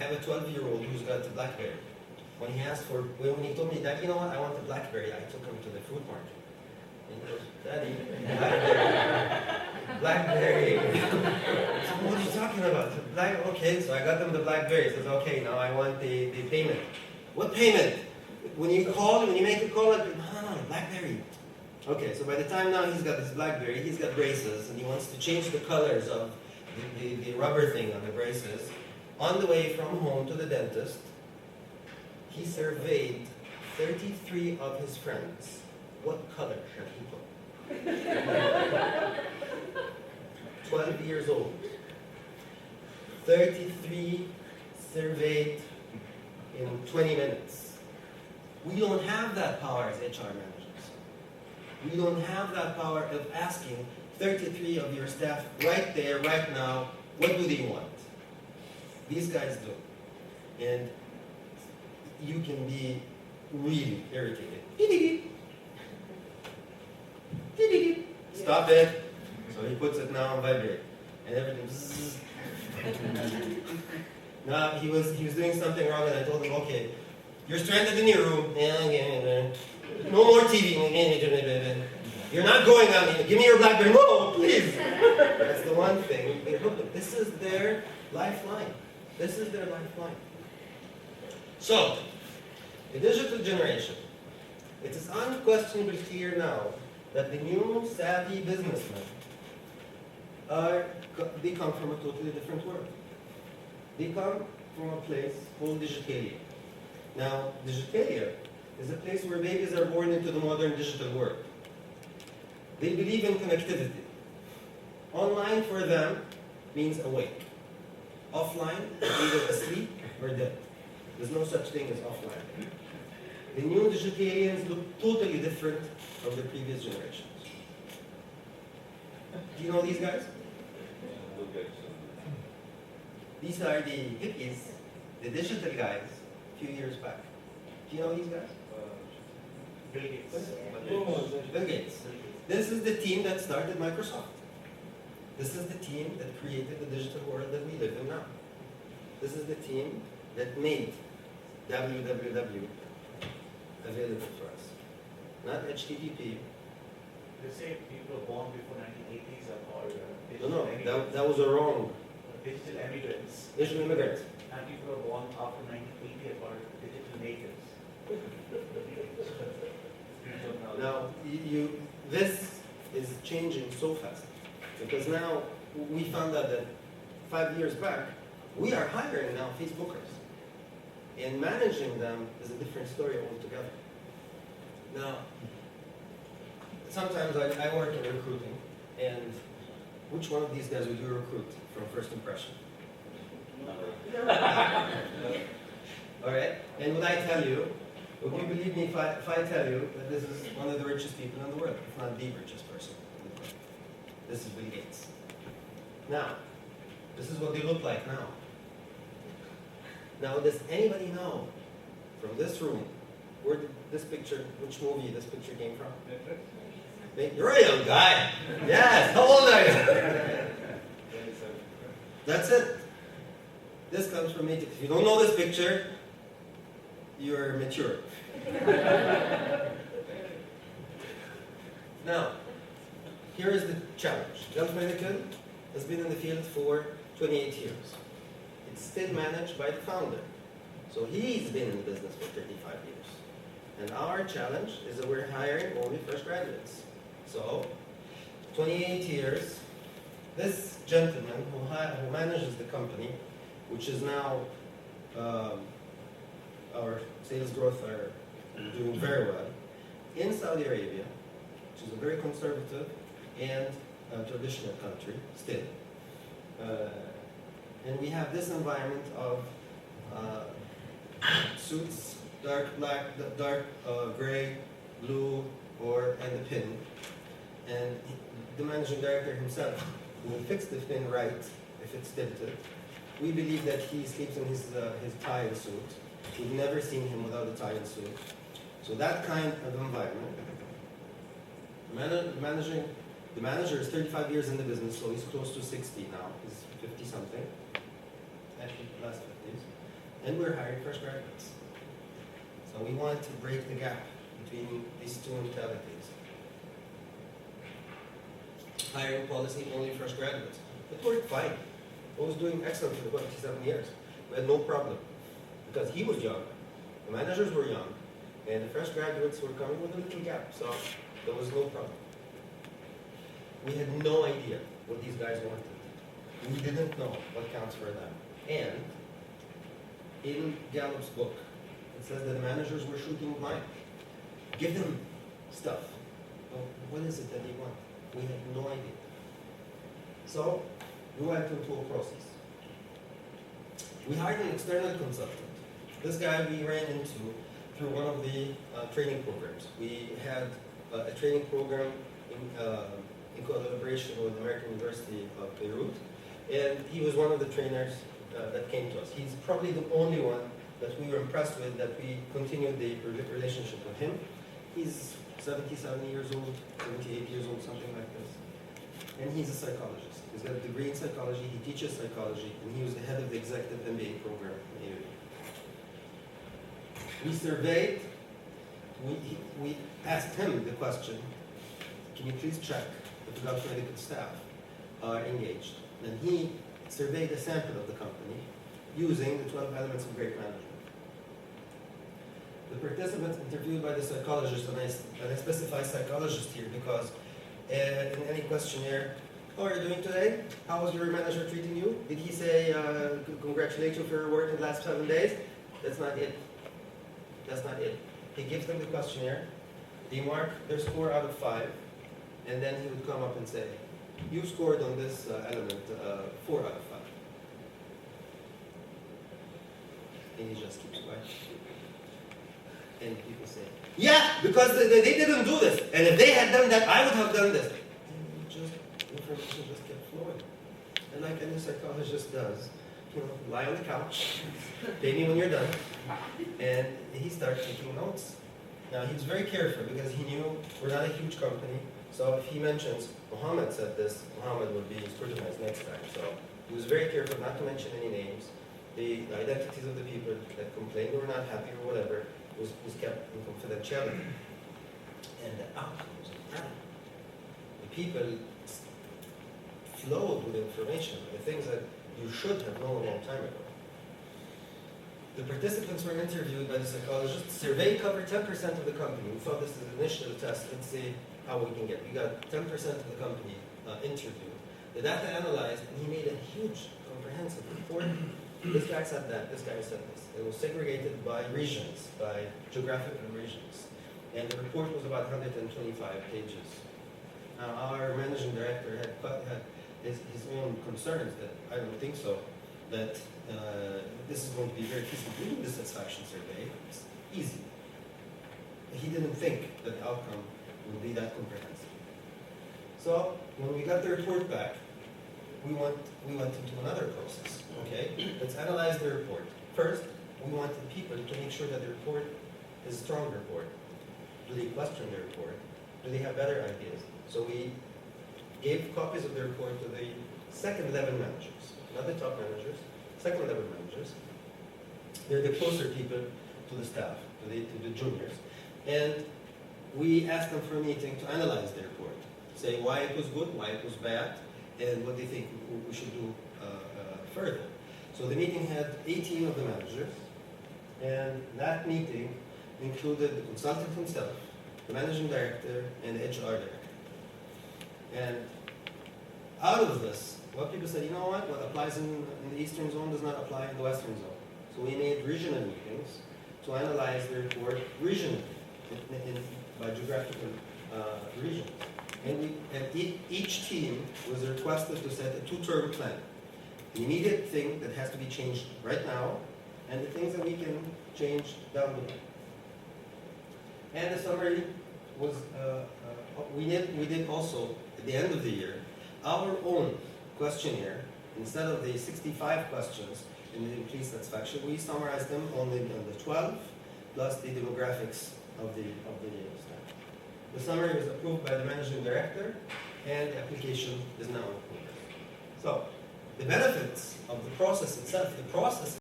have a 12-year-old who's got a BlackBerry. When he told me, Dad, you know what, I want a BlackBerry, I took him to the fruit market. And he goes, Daddy, BlackBerry. What are you talking about? Okay, so I got them the BlackBerry. He says, okay, now I want the payment. What payment? When you make a call, no, BlackBerry. Okay, so by the time now he's got this BlackBerry, he's got braces, and he wants to change the colors of the rubber thing on the braces. On the way from home to the dentist, he surveyed 33 of his friends. What color should he put? 12 years old. 33 surveyed in 20 minutes. We don't have that power as HR managers. We don't have that power of asking 33 of your staff right there, right now, what do they want? These guys do. And you can be really irritated. Stop it. So he puts it now on vibrate. And everything zzz. Now he was doing something wrong, and I told him, okay, you're stranded in your room. No more TV. You're not going on. Give me your BlackBerry. No, please. That's the one thing. This is their lifeline. This is their lifeline. So, the digital generation. It is unquestionably clear now that the new savvy businessmen they come from a totally different world. They come from a place called Digitalia. Now, Digitalia is a place where babies are born into the modern digital world. They believe in connectivity. Online for them means awake. Offline, either asleep or dead. There's no such thing as offline. The new Digitalians look totally different from the previous generations. Do you know these guys? These are the hippies, the digital guys, a few years back. Do you know these guys? Bill Gates. Bill Gates. This is the team that started Microsoft. This is the team that created the digital world that we live in now. This is the team that made www available for us. Not HTTP. They say people born before 1980s are called digital No, that was a wrong. Digital immigrants. Digital immigrants. And people are born after 1980 are called digital natives. Now, this is changing so fast, because now we found out that 5 years back, we are hiring now Facebookers. And managing them is a different story altogether. Now, sometimes I work in recruiting, and which one of these guys would you recruit from first impression? All right, and would I tell you, would you believe me if I tell you that this is one of the richest people in the world, if not the richest person in the world? This is Bill Gates. Now, this is what they look like now. Now, does anybody know from this room where did this picture, which movie this picture came from? You're a young guy. Yes, how old are you? That's it. This comes from me. If you don't know this picture, you're mature. Now, here is the challenge. Delft Medical has been in the field for 28 years. It's still managed by the founder. So he's been in the business for 35 years. And our challenge is that we're hiring only fresh graduates. So, 28 years, this gentleman who manages the company, which is now our sales growth are doing very well, in Saudi Arabia, which is a very conservative and traditional country still. And we have this environment of suits, dark black, dark gray, blue, and the pin. And the managing director himself will fix the pin right if it's tilted. We believe that he sleeps in his tie and suit. We've never seen him without a tie and suit. So that kind of environment. The manager is 35 years in the business, so he's close to 60 now. He's 50-something, actually last 50s. And we're hiring fresh graduates. So we want to break the gap between these two mentalities. Hiring policy only fresh graduates. It worked fine. I was doing excellent for the 27 years. We had no problem because he was young, the managers were young, and the fresh graduates were coming with a little gap, so there was no problem. We had no idea what these guys wanted. We didn't know what counts for them. And in Gallup's book, it says that the managers were shooting blind. Give them stuff. Well, what is it that they want? We had no idea. So we went into a process. We hired an external consultant. This guy we ran into through one of the training programs. We had a training program in collaboration with the American University of Beirut, and he was one of the trainers that came to us. He's probably the only one that we were impressed with, that we continued the relationship with him. He's 77 years old, 78 years old, something like this. And he's a psychologist. He's got a degree in psychology, he teaches psychology, and he was the head of the executive MBA program in AUB. We surveyed, we asked him the question, can you please check the production medical staff are engaged? And he surveyed a sample of the company using the 12 elements of great management. The participants interviewed by the psychologist, and I specify psychologist here because in any questionnaire, how are you doing today? How was your manager treating you? Did he say, congratulate you for your work in the last 7 days? That's not it. That's not it. He gives them the questionnaire, they mark their score out of 5, and then he would come up and say, you scored on this element 4 out of 5. And he just keeps quiet. And people say, yeah, because they didn't do this. And if they had done that, I would have done this. And information just kept flowing. And like any psychologist does, lie on the couch, pay me when you're done. And he started taking notes. Now, he was very careful because he knew we're not a huge company. So if he mentions, Muhammad said this, Muhammad would be scrutinized next time. So he was very careful not to mention any names. The identities of the people that complained or were not happy or whatever was kept in confidentiality. And the outcome was incredible. The people flowed with information, the things that you should have known a long time ago. The participants were interviewed by the psychologist. Survey covered 10% of the company. We thought this is an initial test. Let's see how we can get. We got 10% of the company interviewed. The data analyzed, and he made a huge, comprehensive report. This guy said that, this guy said this. It was segregated by regions, by geographical regions. And the report was about 125 pages. Now, our managing director had his own concerns that I don't think so, that this is going to be very feasible. Doing the satisfaction survey, it's easy. He didn't think that the outcome would be that comprehensive. So when we got the report back, we went into another process. Okay, let's analyze the report. First, we wanted people to make sure that the report is a strong report. Do they question the report? Do they have better ideas? So we gave copies of the report to the second level managers, not the top managers, second level managers. They're the closer people to the staff, to the juniors. And we asked them for a meeting to analyze the report, say why it was good, why it was bad, and what they think we should do further. So the meeting had 18 of the managers, and that meeting included the consultant himself, the managing director, and the HR director. And out of this, what people said, you know what applies in the eastern zone does not apply in the western zone. So we made regional meetings to analyze the report regionally, by geographical regions. And each team was requested to set a 2-term plan. The immediate thing that has to be changed right now, and the things that we can change down the line. And the summary was, we did also, at the end of the year, our own questionnaire. Instead of the 65 questions in the employee satisfaction, we summarized them only on the 12, plus the demographics of the staff. The summary was approved by the managing director, and the application is now approved. So, the benefits of the process itself, the process